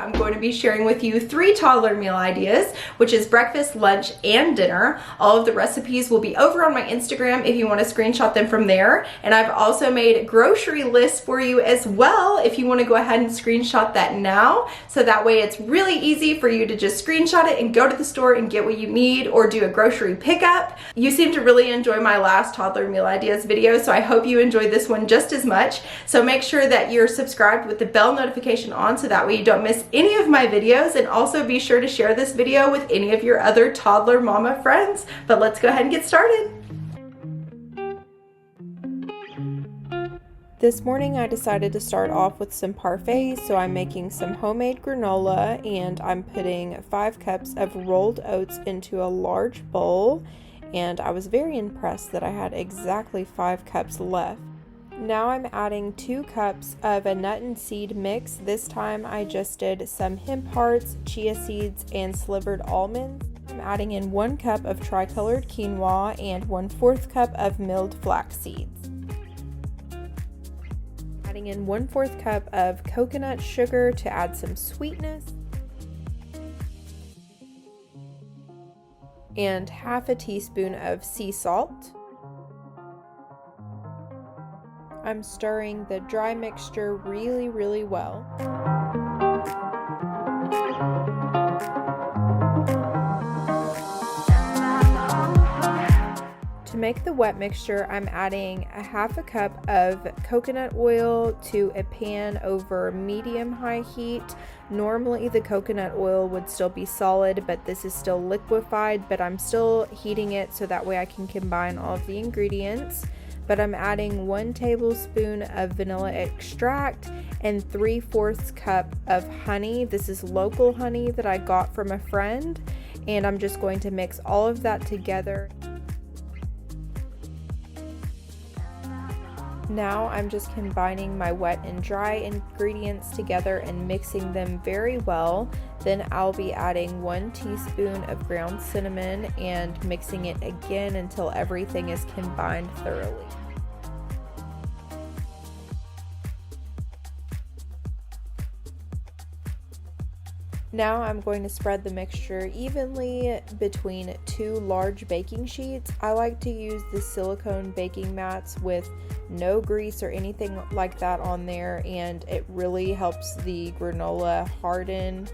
I'm going to be sharing with you 3 toddler meal ideas, which is breakfast, lunch, and dinner. All of the recipes will be over on my Instagram if you want to screenshot them from there. And I've also made grocery lists for you as well if you want to go ahead and screenshot that now. So that way it's really easy for you to just screenshot it and go to the store and get what you need or do a grocery pickup. You seem to really enjoy my last toddler meal ideas video, so I hope you enjoyed this one just as much. So make sure that you're subscribed with the bell notification on so that way you don't miss any of my videos, and also be sure to share this video with any of your other toddler mama friends. But let's go ahead and get started. This morning I decided to start off with some parfaits, so I'm making some homemade granola and I'm putting 5 cups of rolled oats into a large bowl, and I was very impressed that I had exactly 5 cups left. Now I'm adding 2 cups of a nut and seed mix. This time I just did some hemp hearts, chia seeds, and slivered almonds. I'm adding in 1 cup of tricolored quinoa and 1/4 cup of milled flax seeds. Adding in 1/4 cup of coconut sugar to add some sweetness. And half a teaspoon of sea salt. I'm stirring the dry mixture really well. To make the wet mixture, I'm adding a half a cup of coconut oil to a pan over medium-high heat. Normally the coconut oil would still be solid, but this is still liquefied, but I'm still heating it so that way I can combine all of the ingredients. But I'm adding 1 tablespoon of vanilla extract and 3/4 cup of honey. This is local honey that I got from a friend, and I'm just going to mix all of that together. Now I'm just combining my wet and dry ingredients together and mixing them very well. Then I'll be adding 1 teaspoon of ground cinnamon and mixing it again until everything is combined thoroughly. Now I'm going to spread the mixture evenly between 2 large baking sheets. I like to use the silicone baking mats with no grease or anything like that on there, and it really helps the granola harden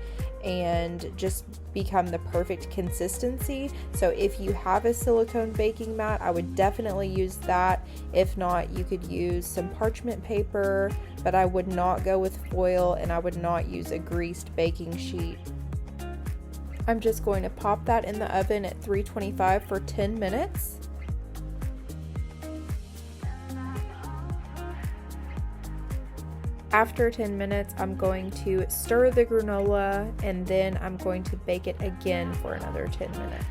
and just become the perfect consistency. So if you have a silicone baking mat, I would definitely use that. If not, you could use some parchment paper, but I would not go with foil, and I would not use a greased baking sheet. I'm just going to pop that in the oven at 325 for 10 minutes. After 10 minutes, I'm going to stir the granola, and then I'm going to bake it again for another 10 minutes.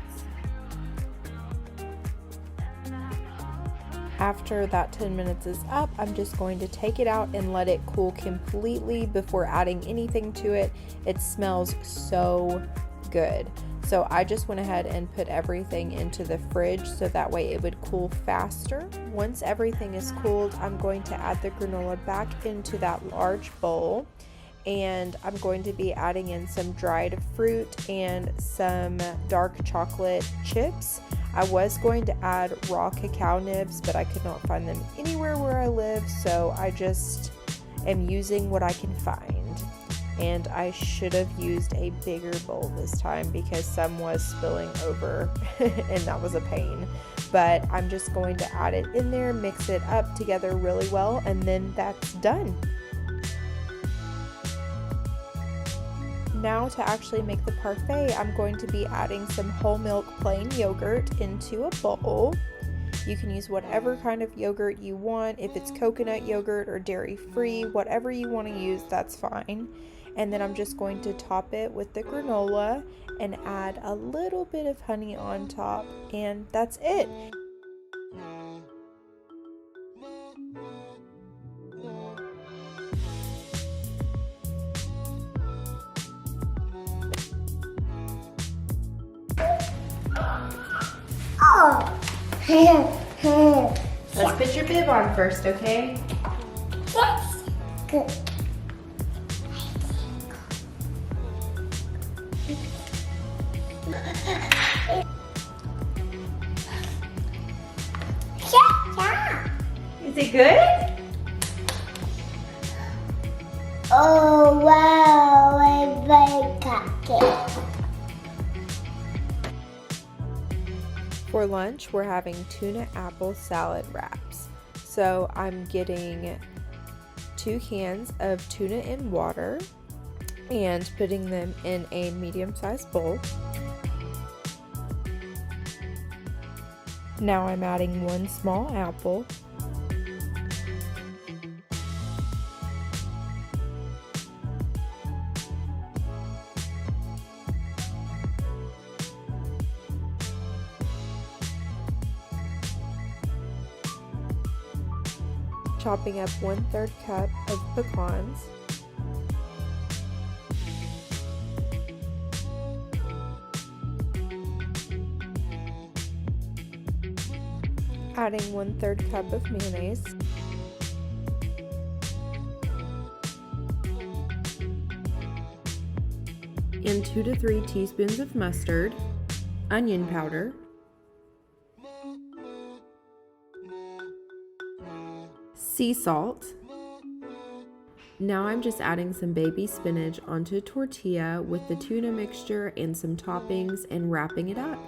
After that 10 minutes is up, I'm just going to take it out and let it cool completely before adding anything to it. It smells so good. So I just went ahead and put everything into the fridge so that way it would cool faster. Once everything is cooled, I'm going to add the granola back into that large bowl, and I'm going to be adding in some dried fruit and some dark chocolate chips. I was going to add raw cacao nibs, but I could not find them anywhere where I live, so I just am using what I can find. And I should have used a bigger bowl this time because some was spilling over and that was a pain. But I'm just going to add it in there, mix it up together really well, and then that's done. Now to actually make the parfait, I'm going to be adding some whole milk plain yogurt into a bowl. You can use whatever kind of yogurt you want. If it's coconut yogurt or dairy-free, whatever you want to use, that's fine. And then I'm just going to top it with the granola and add a little bit of honey on top, and that's it. Let's put your bib on first, okay? Yes. Good. Is it good? Oh wow, I like it. For lunch, we're having tuna apple salad wraps. So I'm getting 2 cans of tuna in water and putting them in a medium-sized bowl. Now I'm adding 1 small apple, chopping up 1/3 cup of pecans, adding 1/3 cup of mayonnaise, and 2 to 3 teaspoons of mustard, onion powder, sea salt. Now I'm just adding some baby spinach onto a tortilla with the tuna mixture and some toppings and wrapping it up.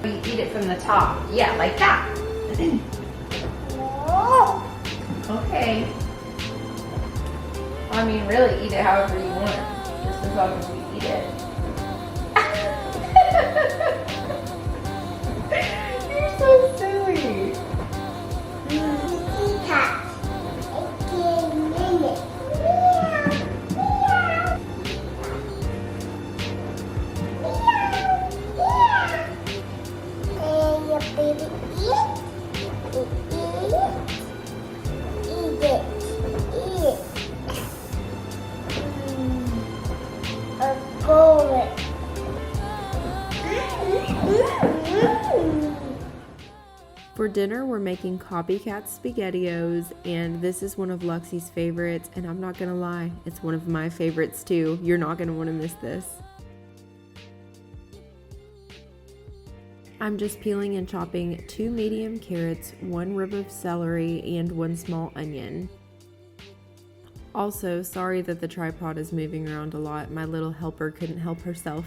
You eat it from the top. Yeah, like that. Okay. I mean, really, eat it however you want. Just as long as you eat it. You're so silly. For dinner, we're making copycat spaghettios, and this is one of Luxie's favorites, and I'm not gonna lie, it's one of my favorites too. You're not gonna wanna miss this. I'm just peeling and chopping 2 medium carrots, 1 rib of celery, and 1 small onion. Also, sorry that the tripod is moving around a lot. My little helper couldn't help herself.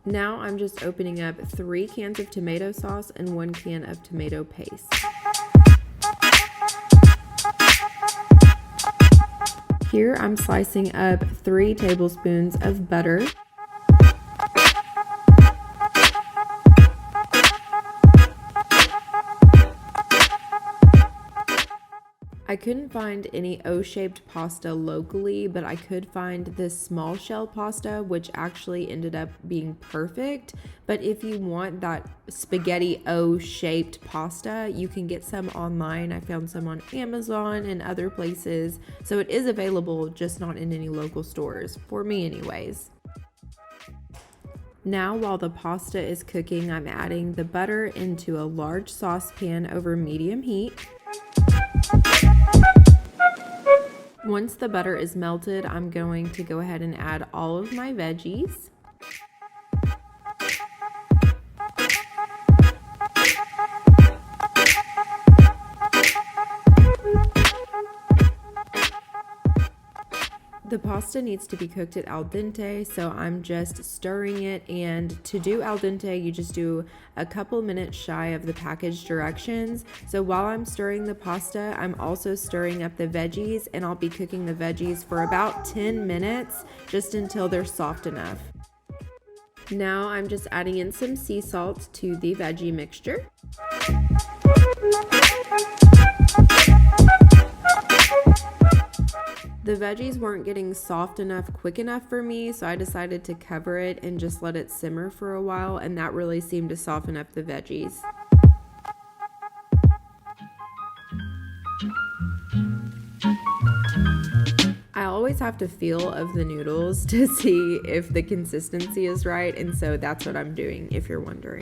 Now I'm just opening up 3 cans of tomato sauce and 1 can of tomato paste. Here I'm slicing up 3 tablespoons of butter, I couldn't find any O-shaped pasta locally, but I could find this small shell pasta, which actually ended up being perfect. But if you want that spaghetti O-shaped pasta, you can get some online. I found some on Amazon and other places. So it is available, just not in any local stores, for me anyways. Now, while the pasta is cooking, I'm adding the butter into a large saucepan over medium heat. Once the butter is melted, I'm going to go ahead and add all of my veggies. The pasta needs to be cooked at al dente, so I'm just stirring it, and to do al dente, you just do a couple minutes shy of the package directions. So while I'm stirring the pasta, I'm also stirring up the veggies, and I'll be cooking the veggies for about 10 minutes, just until they're soft enough. Now I'm just adding in some sea salt to the veggie mixture. The veggies weren't getting soft enough quick enough for me, so I decided to cover it and just let it simmer for a while, and that really seemed to soften up the veggies. I always have to feel of the noodles to see if the consistency is right, and so that's what I'm doing, if you're wondering.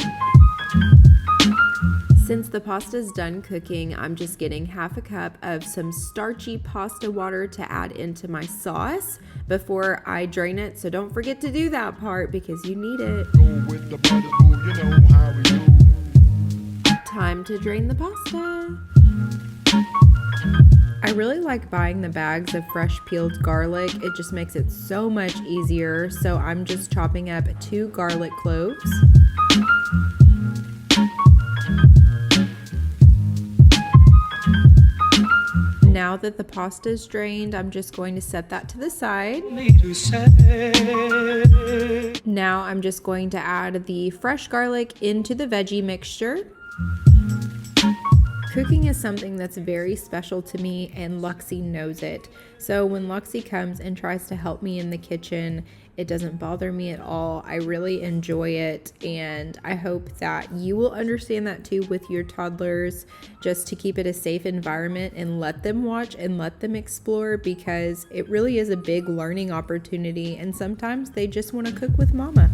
Since the pasta is done cooking, I'm just getting half a cup of some starchy pasta water to add into my sauce before I drain it. So don't forget to do that part because you need it. Time to drain the pasta. I really like buying the bags of fresh peeled garlic. It just makes it so much easier. So I'm just chopping up 2 garlic cloves. Now that the pasta is drained, I'm just going to set that to the side. Now I'm just going to add the fresh garlic into the veggie mixture. Cooking is something that's very special to me, and Luxie knows it. So when Luxie comes and tries to help me in the kitchen, it doesn't bother me at all. I really enjoy it, and I hope that you will understand that too with your toddlers, just to keep it a safe environment and let them watch and let them explore, because it really is a big learning opportunity, and sometimes they just want to cook with mama.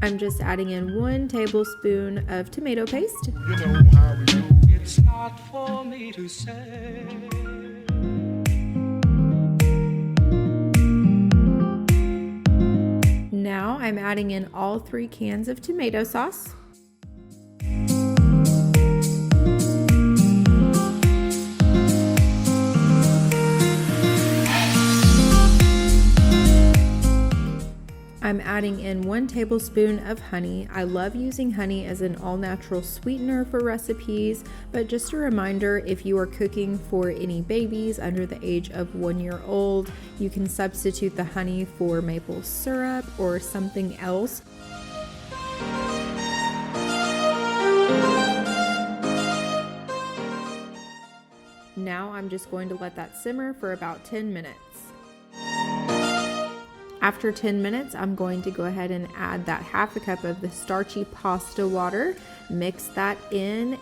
I'm just adding in 1 tablespoon of tomato paste. You know how we do. It's not for me to say. Now I'm adding in all 3 cans of tomato sauce. I'm adding in 1 tablespoon of honey. I love using honey as an all-natural sweetener for recipes, but just a reminder, if you are cooking for any babies under the age of 1 year old, you can substitute the honey for maple syrup or something else. Now I'm just going to let that simmer for about 10 minutes. After 10 minutes, I'm going to go ahead and add that half a cup of the starchy pasta water. Mix that in.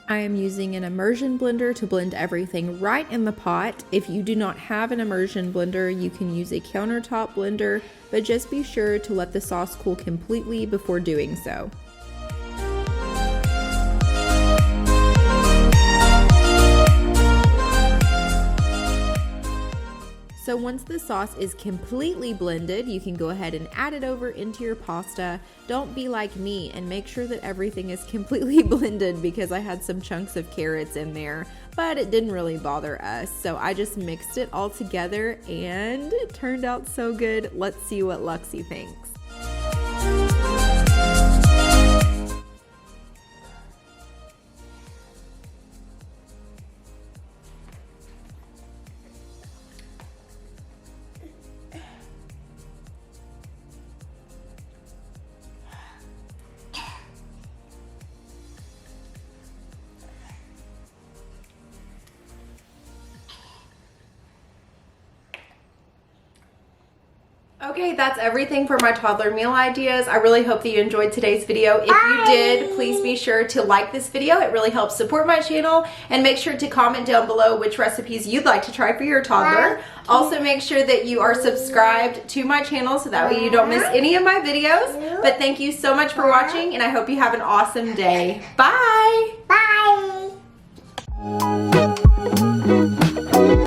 I am using an immersion blender to blend everything right in the pot. If you do not have an immersion blender, you can use a countertop blender, but just be sure to let the sauce cool completely before doing so. So once the sauce is completely blended, you can go ahead and add it over into your pasta. Don't be like me and make sure that everything is completely blended, because I had some chunks of carrots in there, but it didn't really bother us. So I just mixed it all together and it turned out so good. Let's see what Luxie thinks. Okay, that's everything for my toddler meal ideas. I really hope that you enjoyed today's video. If you did, please be sure to like this video. It really helps support my channel. And make sure to comment down below which recipes you'd like to try for your toddler. Also, make sure that you are subscribed to my channel so that way you don't miss any of my videos. But thank you so much for watching, and I hope you have an awesome day. Bye! Bye.